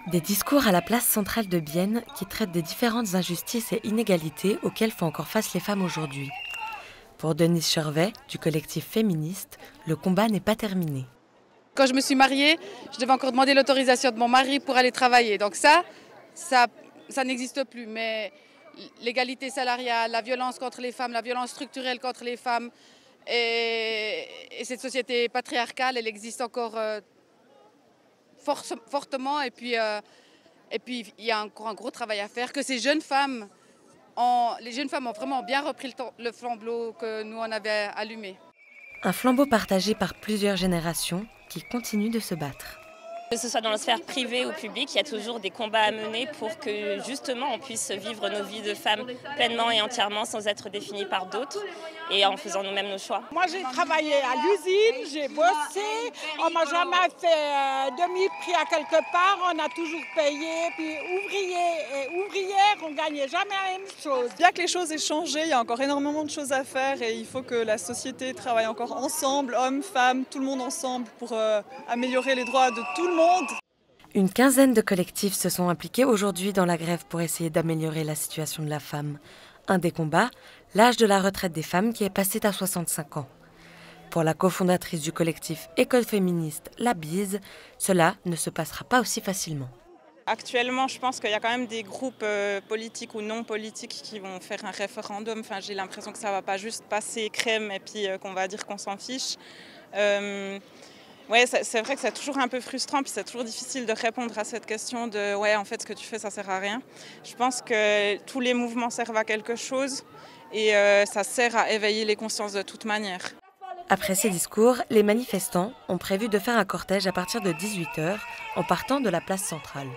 Des discours à la place centrale de Bienne qui traitent des différentes injustices et inégalités auxquelles font encore face les femmes aujourd'hui. Pour Denise Chervet, du collectif féministe, le combat n'est pas terminé. Quand je me suis mariée, je devais encore demander l'autorisation de mon mari pour aller travailler. Donc ça n'existe plus. Mais l'égalité salariale, la violence contre les femmes, la violence structurelle contre les femmes et cette société patriarcale, elle existe encore fortement. Et puis il y a encore un gros travail à faire. Que ces jeunes femmes, les jeunes femmes ont vraiment bien repris le flambeau que nous on avait allumé. Un flambeau partagé par plusieurs générations qui continuent de se battre. Que ce soit dans la sphère privée ou publique, il y a toujours des combats à mener pour que justement on puisse vivre nos vies de femmes pleinement et entièrement sans être définies par d'autres et en faisant nous-mêmes nos choix. Moi j'ai travaillé à l'usine, j'ai bossé, on m'a jamais fait demi-prix à quelque part, on a toujours payé, puis ouvriers et ouvrières, on gagnait jamais la même chose. Bien que les choses aient changé, il y a encore énormément de choses à faire et il faut que la société travaille encore ensemble, hommes, femmes, tout le monde ensemble pour améliorer les droits de tout le monde. Une quinzaine de collectifs se sont impliqués aujourd'hui dans la grève pour essayer d'améliorer la situation de la femme. Un des combats, l'âge de la retraite des femmes qui est passé à 65 ans. Pour la cofondatrice du collectif École féministe, La Bise, cela ne se passera pas aussi facilement. Actuellement, je pense qu'il y a quand même des groupes politiques ou non politiques qui vont faire un référendum. Enfin, j'ai l'impression que ça ne va pas juste passer crème et puis qu'on va dire qu'on s'en fiche. Ouais, c'est vrai que c'est toujours un peu frustrant, puis c'est toujours difficile de répondre à cette question de « ouais, en fait, ce que tu fais, ça sert à rien ». Je pense que tous les mouvements servent à quelque chose et ça sert à éveiller les consciences de toute manière. Après ces discours, les manifestants ont prévu de faire un cortège à partir de 18 h en partant de la place centrale.